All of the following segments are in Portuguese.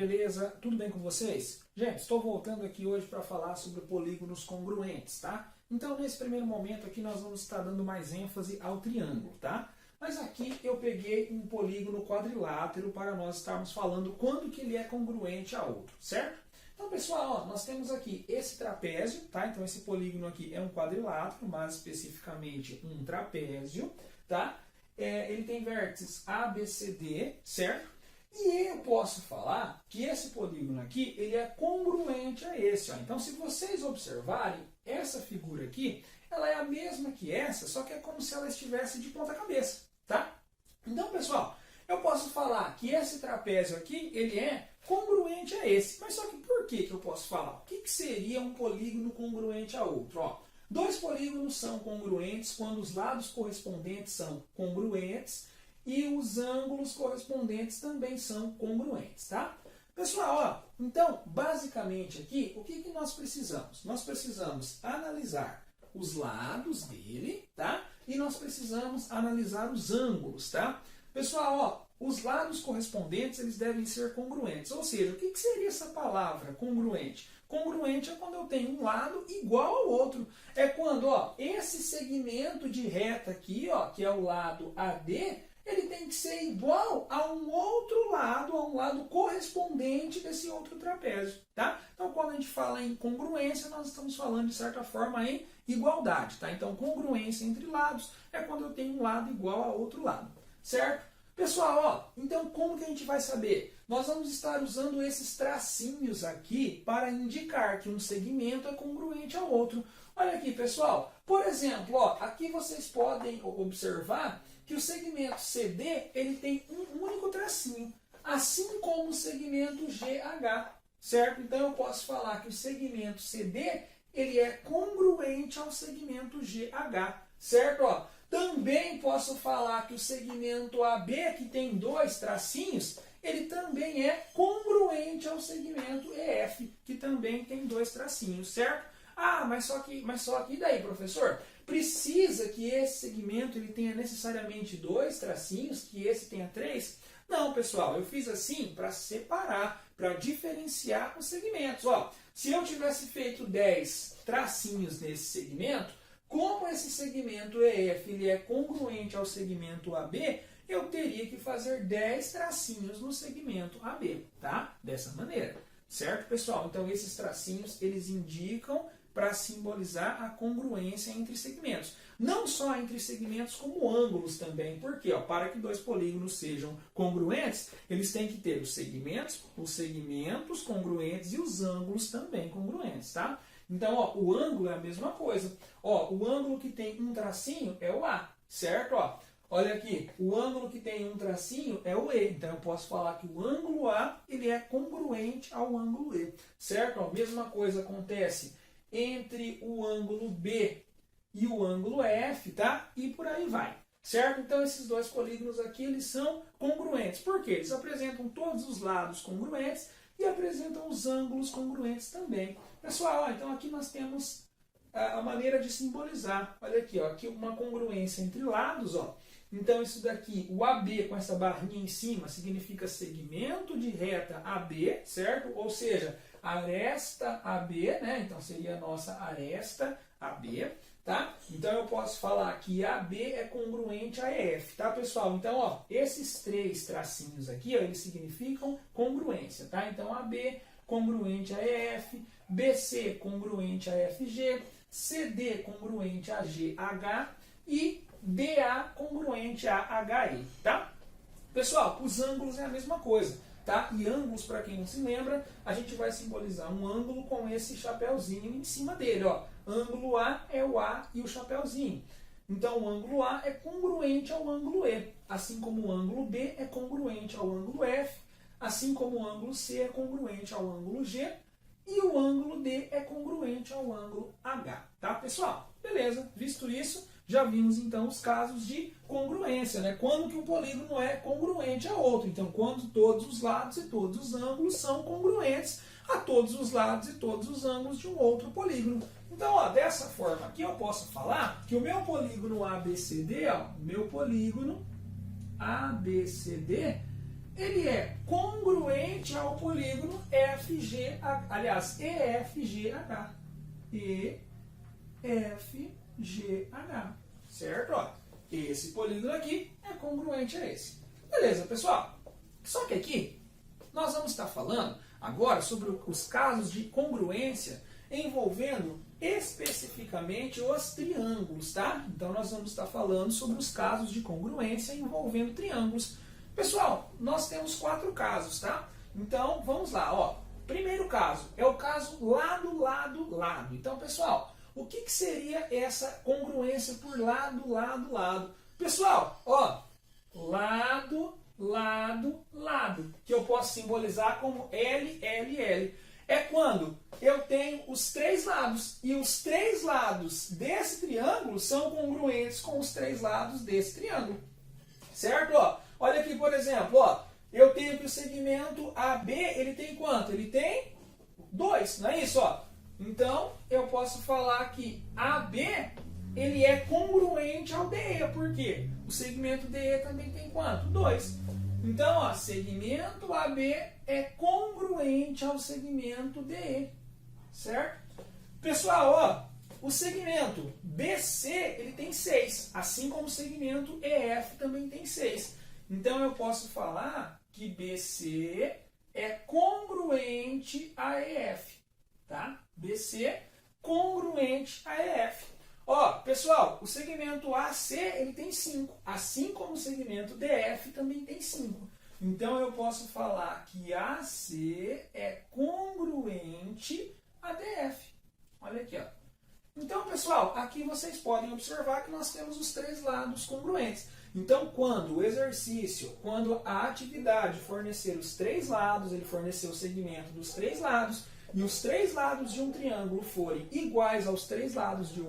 beleza? Tudo bem com vocês? Gente, estou voltando aqui hoje para falar sobre polígonos congruentes, tá? Então, nesse primeiro momento aqui, nós vamos estar dando mais ênfase ao triângulo, tá? Mas aqui eu peguei um polígono quadrilátero para nós estarmos falando quando que ele é congruente a outro, certo? Então, pessoal, ó, nós temos aqui esse trapézio, tá? Então, esse polígono aqui é um quadrilátero, mais especificamente um trapézio, tá? Ele tem vértices A, B, C, D, certo? E eu posso falar que esse polígono aqui, ele é congruente a esse. Ó. Então, se vocês observarem, essa figura aqui, ela é a mesma que essa, só que é como se ela estivesse de ponta cabeça, tá? Então, pessoal, eu posso falar que esse trapézio aqui, ele é congruente a esse. Mas só que por que eu posso falar? O que seria um polígono congruente a outro? Ó, dois polígonos são congruentes quando os lados correspondentes são congruentes e os ângulos correspondentes também são congruentes, tá? Pessoal, ó, então, basicamente aqui, o que nós precisamos? Nós precisamos analisar os lados dele, tá? E nós precisamos analisar os ângulos, tá? Pessoal, ó, os lados correspondentes, eles devem ser congruentes. Ou seja, o que seria essa palavra, congruente? Congruente é quando eu tenho um lado igual ao outro. É quando, ó, esse segmento de reta aqui, ó, que é o lado AD, ele tem que ser igual a um outro lado, a um lado correspondente desse outro trapézio, tá? Então, quando a gente fala em congruência, nós estamos falando, de certa forma, em igualdade, tá? Então, congruência entre lados é quando eu tenho um lado igual a outro lado, certo? Pessoal, ó, então como que a gente vai saber? Nós vamos estar usando esses tracinhos aqui para indicar que um segmento é congruente ao outro. Olha aqui, pessoal. Por exemplo, ó, aqui vocês podem observar que o segmento CD ele tem um único tracinho, assim como o segmento GH, certo? Então eu posso falar que o segmento CD ele é congruente ao segmento GH, certo? Ó, também posso falar que o segmento AB, que tem dois tracinhos, ele também é congruente ao segmento EF, que também tem dois tracinhos, certo? Ah, mas só que e daí, professor? Precisa que esse segmento ele tenha necessariamente dois tracinhos, que esse tenha três? Não, pessoal, eu fiz assim para separar, para diferenciar os segmentos. Ó, se eu tivesse feito 10 tracinhos nesse segmento, como esse segmento EF ele é congruente ao segmento AB, eu teria que fazer 10 tracinhos no segmento AB, tá? Dessa maneira, certo, pessoal? Então, esses tracinhos, eles indicam para simbolizar a congruência entre segmentos. Não só entre segmentos, como ângulos também. Por quê? Ó, para que dois polígonos sejam congruentes, eles têm que ter os segmentos congruentes e os ângulos também congruentes, tá? Então, ó, o ângulo é a mesma coisa. Ó, o ângulo que tem um tracinho é o A, certo? Ó, olha aqui, o ângulo que tem um tracinho é o E. Então, eu posso falar que o ângulo A ele é congruente ao ângulo E, certo? Ó, mesma coisa acontece entre o ângulo B e o ângulo F, tá? E por aí vai, certo? Então, esses dois polígonos aqui, eles são congruentes. Por quê? Eles apresentam todos os lados congruentes e apresentam os ângulos congruentes também. Pessoal, ó, então aqui nós temos a maneira de simbolizar. Olha aqui, ó, aqui uma congruência entre lados, ó. Então, isso daqui, o AB com essa barrinha em cima, significa segmento de reta AB, certo? Ou seja, aresta AB, né? Então, seria a nossa aresta AB, tá? Então, eu posso falar que AB é congruente a EF, tá, pessoal? Então, ó, esses três tracinhos aqui, ó, eles significam congruência, tá? Então, AB congruente a EF, BC congruente a FG, CD congruente a GH e DA congruente a HE, tá? Pessoal, os ângulos é a mesma coisa, tá? E ângulos, para quem não se lembra, a gente vai simbolizar um ângulo com esse chapéuzinho em cima dele, ó. Ângulo A é o A e o chapéuzinho. Então, o ângulo A é congruente ao ângulo E, assim como o ângulo B é congruente ao ângulo F, assim como o ângulo C é congruente ao ângulo G, e o ângulo D é congruente ao ângulo H, tá, pessoal? Beleza, visto isso, já vimos então os casos de congruência, né? Quando que um polígono é congruente a outro. Então, quando todos os lados e todos os ângulos são congruentes a todos os lados e todos os ângulos de um outro polígono. Então, ó, dessa forma aqui eu posso falar que o meu polígono ABCD, ó, meu polígono ABCD, ele é congruente ao polígono EFGH. Aliás, EFGH. EFGH. Certo? Ó, esse polígono aqui é congruente a esse. Beleza, pessoal? Só que aqui nós vamos estar falando agora sobre os casos de congruência envolvendo especificamente os triângulos, tá? Então nós vamos estar falando sobre os casos de congruência envolvendo triângulos. Pessoal, nós temos 4 casos, tá? Então vamos lá, ó. Primeiro caso é o caso lado, lado, lado. Então, pessoal, o que seria essa congruência por lado, lado, lado? Pessoal, ó, lado, lado, lado, que eu posso simbolizar como L, L, L. É quando eu tenho os 3 lados, e os 3 lados desse triângulo são congruentes com os 3 lados desse triângulo. Certo? Ó, olha aqui, por exemplo, ó, eu tenho que o segmento AB, ele tem quanto? Ele tem 2, não é isso? Ó? Então, eu posso falar que AB, ele é congruente ao DE, por quê? O segmento DE também tem quanto? 2. Então, ó, segmento AB é congruente ao segmento DE, certo? Pessoal, ó, o segmento BC, ele tem 6, assim como o segmento EF também tem 6. Então, eu posso falar que BC é congruente a EF, tá? BC congruente a EF. Ó, pessoal, o segmento AC, ele tem 5, assim como o segmento DF também tem 5. Então, eu posso falar que AC é congruente a DF. Olha aqui, ó. Então, pessoal, aqui vocês podem observar que nós temos os 3 lados congruentes. Então, quando o exercício, quando a atividade fornecer os 3 lados, ele fornecer o segmento dos 3 lados, e os 3 lados de um triângulo forem iguais aos 3 lados de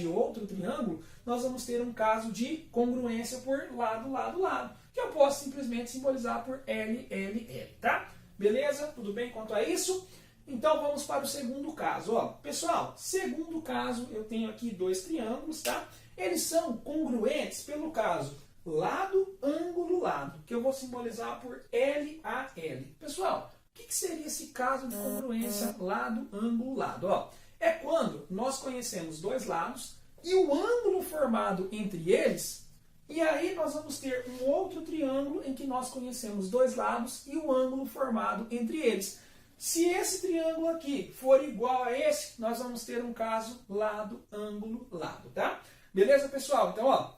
outro triângulo, nós vamos ter um caso de congruência por lado, lado, lado, que eu posso simplesmente simbolizar por L, L, L, tá? Beleza? Tudo bem quanto a isso? Então vamos para o segundo caso. Ó, pessoal, segundo caso, eu tenho aqui 2 triângulos, tá? Eles são congruentes pelo caso lado, ângulo, lado, que eu vou simbolizar por LAL. Pessoal, o que seria esse caso de congruência lado, ângulo, lado? Ó, é quando nós conhecemos 2 lados e o ângulo formado entre eles, e aí nós vamos ter um outro triângulo em que nós conhecemos 2 lados e o ângulo formado entre eles. Se esse triângulo aqui for igual a esse, nós vamos ter um caso lado, ângulo, lado, tá? Beleza, pessoal? Então, ó,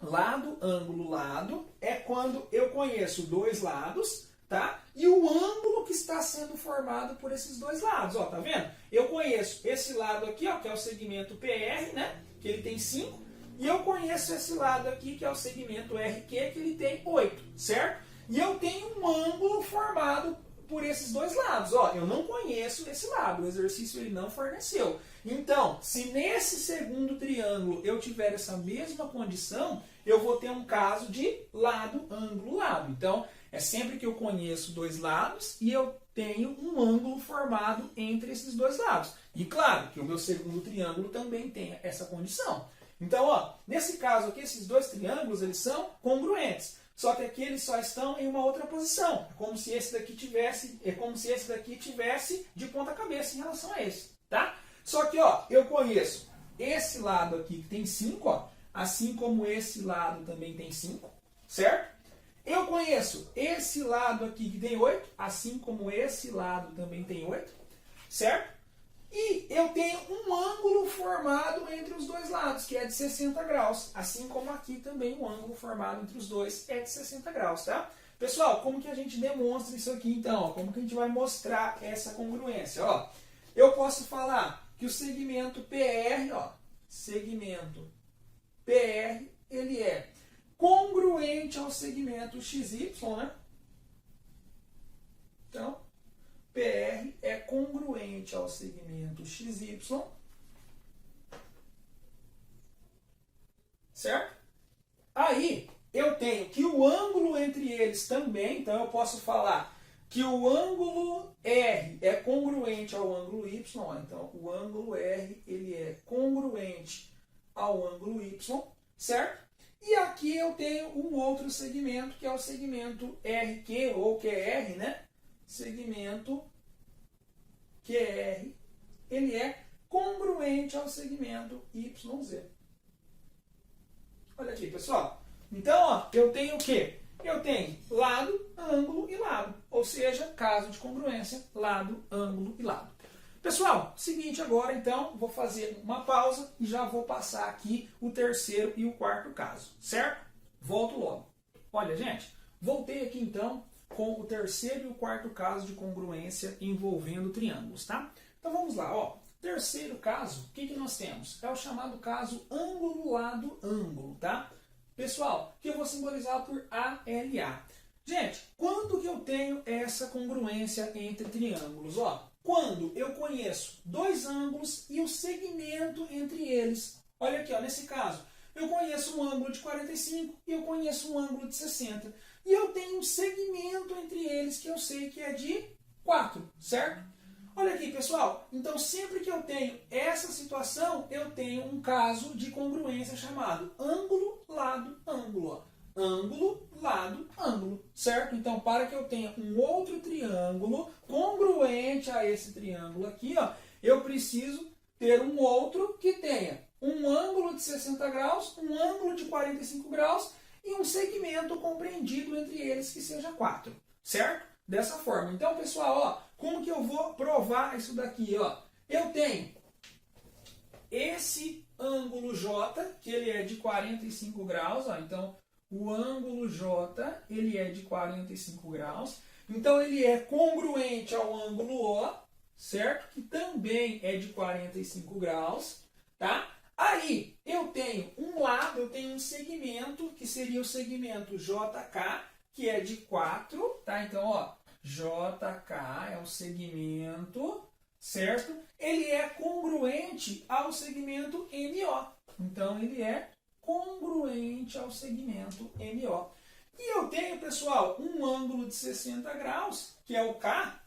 lado, ângulo, lado é quando eu conheço 2 lados, tá? E o ângulo que está sendo formado por esses 2 lados, ó, tá vendo? Eu conheço esse lado aqui, ó, que é o segmento PR, né? Que ele tem 5, e eu conheço esse lado aqui, que é o segmento RQ, que ele tem 8, certo? E eu tenho um ângulo formado por esses 2 lados. Ó, eu não conheço esse lado, o exercício ele não forneceu. Então, se nesse segundo triângulo eu tiver essa mesma condição, eu vou ter um caso de lado, ângulo, lado. Então, é sempre que eu conheço 2 lados e eu tenho um ângulo formado entre esses 2 lados. E claro que o meu segundo triângulo também tem essa condição. Então, ó, nesse caso aqui, esses 2 triângulos eles são congruentes. Só que aqui eles só estão em uma outra posição. É como se esse daqui tivesse de ponta cabeça em relação a esse, tá? Só que, ó, eu conheço esse lado aqui que tem 5, ó, assim como esse lado também tem 5, certo? Eu conheço esse lado aqui que tem 8, assim como esse lado também tem 8, certo? E eu tenho um ângulo formado entre os 2 lados, que é de 60 graus. Assim como aqui também o ângulo formado entre os 2 é de 60 graus, tá? Pessoal, como que a gente demonstra isso aqui então? Como que a gente vai mostrar essa congruência? Ó, eu posso falar que o segmento PR, ó, segmento PR, ele é congruente ao segmento XY, né? Então, PR é congruente ao segmento XY, certo? Aí, eu tenho que o ângulo entre eles também, então eu posso falar que o ângulo R é congruente ao ângulo Y, então o ângulo R ele é congruente ao ângulo Y, certo? E aqui eu tenho um outro segmento, que é o segmento RQ, ou QR, né? Segmento QR, ele é congruente ao segmento YZ. Olha aqui, pessoal. Então, ó, eu tenho o quê? Eu tenho lado, ângulo e lado. Ou seja, caso de congruência, lado, ângulo e lado. Pessoal, seguinte agora, então, vou fazer uma pausa e já vou passar aqui o terceiro e o quarto caso, certo? Volto logo. Olha, gente, voltei aqui então com o terceiro e o quarto caso de congruência envolvendo triângulos, tá? Então vamos lá, ó. Terceiro caso, o que nós temos? É o chamado caso ângulo, lado, ângulo, tá? Pessoal, que eu vou simbolizar por ALA. Gente, quando que eu tenho essa congruência entre triângulos? Ó, quando eu conheço dois ângulos e o segmento entre eles. Olha aqui, ó, nesse caso, eu conheço um ângulo de 45 e eu conheço um ângulo de 60. E eu tenho um segmento entre eles que eu sei que é de 4, certo? Olha aqui, pessoal. Então, sempre que eu tenho essa situação, eu tenho um caso de congruência chamado ângulo, lado, ângulo. Ó. Ângulo, lado, ângulo. Certo? Então, para que eu tenha um outro triângulo congruente a esse triângulo aqui, ó, eu preciso ter um outro que tenha um ângulo de 60 graus, um ângulo de 45 graus e um segmento compreendido entre eles que seja 4. Certo? Dessa forma. Então, pessoal, ó, como que eu vou provar isso daqui? Ó? Eu tenho esse ângulo J, que ele é de 45 graus. Ó, então, o ângulo J, ele é de 45 graus. Então, ele é congruente ao ângulo O, certo? Que também é de 45 graus. Tá? Aí, eu tenho um lado, eu tenho um segmento, que seria o segmento JK, que é de 4, tá? Então, ó, JK é um segmento, certo? Ele é congruente ao segmento MO. Então, ele é congruente ao segmento MO. E eu tenho, pessoal, um ângulo de 60 graus, que é o K,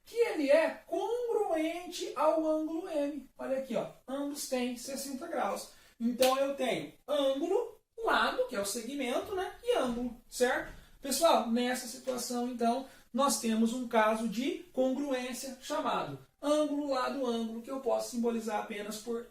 que ele é congruente ao ângulo M. Olha aqui, ó, ambos têm 60 graus. Então, eu tenho ângulo, lado, que é o segmento, né? E ângulo, certo? Pessoal, nessa situação, então, nós temos um caso de congruência chamado ângulo, lado, ângulo, que eu posso simbolizar apenas por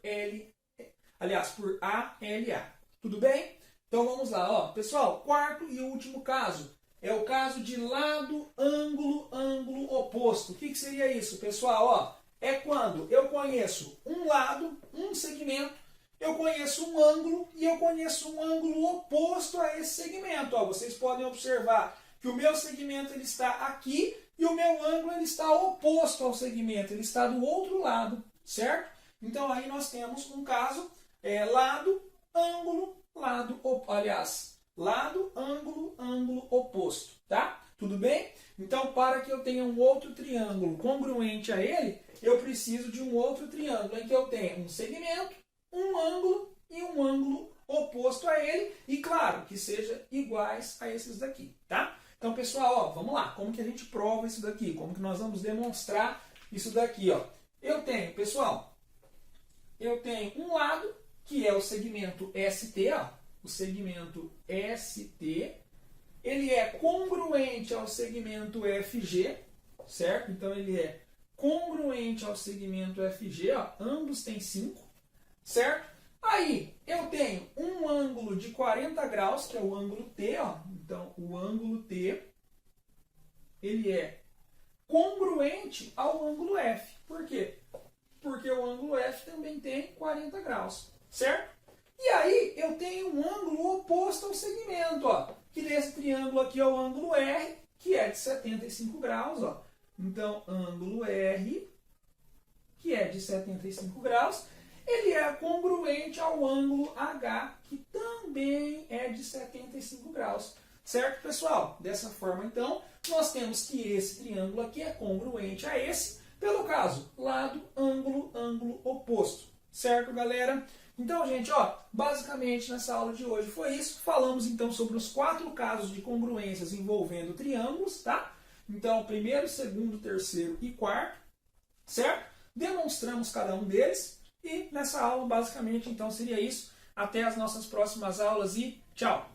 por ALA. Tudo bem? Então, vamos lá. Ó. Pessoal, quarto e último caso é o caso de lado, ângulo, ângulo oposto. O que seria isso, pessoal? Ó, é quando eu conheço um lado, um segmento, eu conheço um ângulo e eu conheço um ângulo oposto a esse segmento. Ó, vocês podem observar que o meu segmento ele está aqui e o meu ângulo ele está oposto ao segmento, ele está do outro lado, certo? Então aí nós temos um caso lado, ângulo, lado, lado, ângulo, ângulo oposto, tá? Tudo bem? Então, para que eu tenha um outro triângulo congruente a ele, eu preciso de um outro triângulo em que eu tenha um segmento, um ângulo e um ângulo oposto a ele, e claro, que seja iguais a esses daqui, tá? Então, pessoal, ó, vamos lá, como que a gente prova isso daqui? Como que nós vamos demonstrar isso daqui, ó? Eu tenho, pessoal, eu tenho um lado, que é o segmento ST, ó, o segmento ST, ele é congruente ao segmento FG, certo? Então, ele é congruente ao segmento FG, ó, ambos têm 5, certo? Aí, eu tenho um ângulo de 40 graus, que é o ângulo T, ó. Então, o ângulo T, ele é congruente ao ângulo F. Por quê? Porque o ângulo F também tem 40 graus, certo? E aí, eu tenho um ângulo oposto ao segmento, ó. Que nesse triângulo aqui é o ângulo R, que é de 75 graus, ó. Então, ângulo R, que é de 75 graus, ele é congruente ao ângulo H, que também é de 75 graus. Certo, pessoal? Dessa forma, então, nós temos que esse triângulo aqui é congruente a esse, pelo caso, lado, ângulo, ângulo oposto. Certo, galera? Então, gente, ó, basicamente nessa aula de hoje foi isso. Falamos, então, sobre os 4 casos de congruências envolvendo triângulos, tá? Então, primeiro, segundo, terceiro e quarto, certo? Demonstramos cada um deles. E nessa aula, basicamente, então, seria isso. Até as nossas próximas aulas e tchau!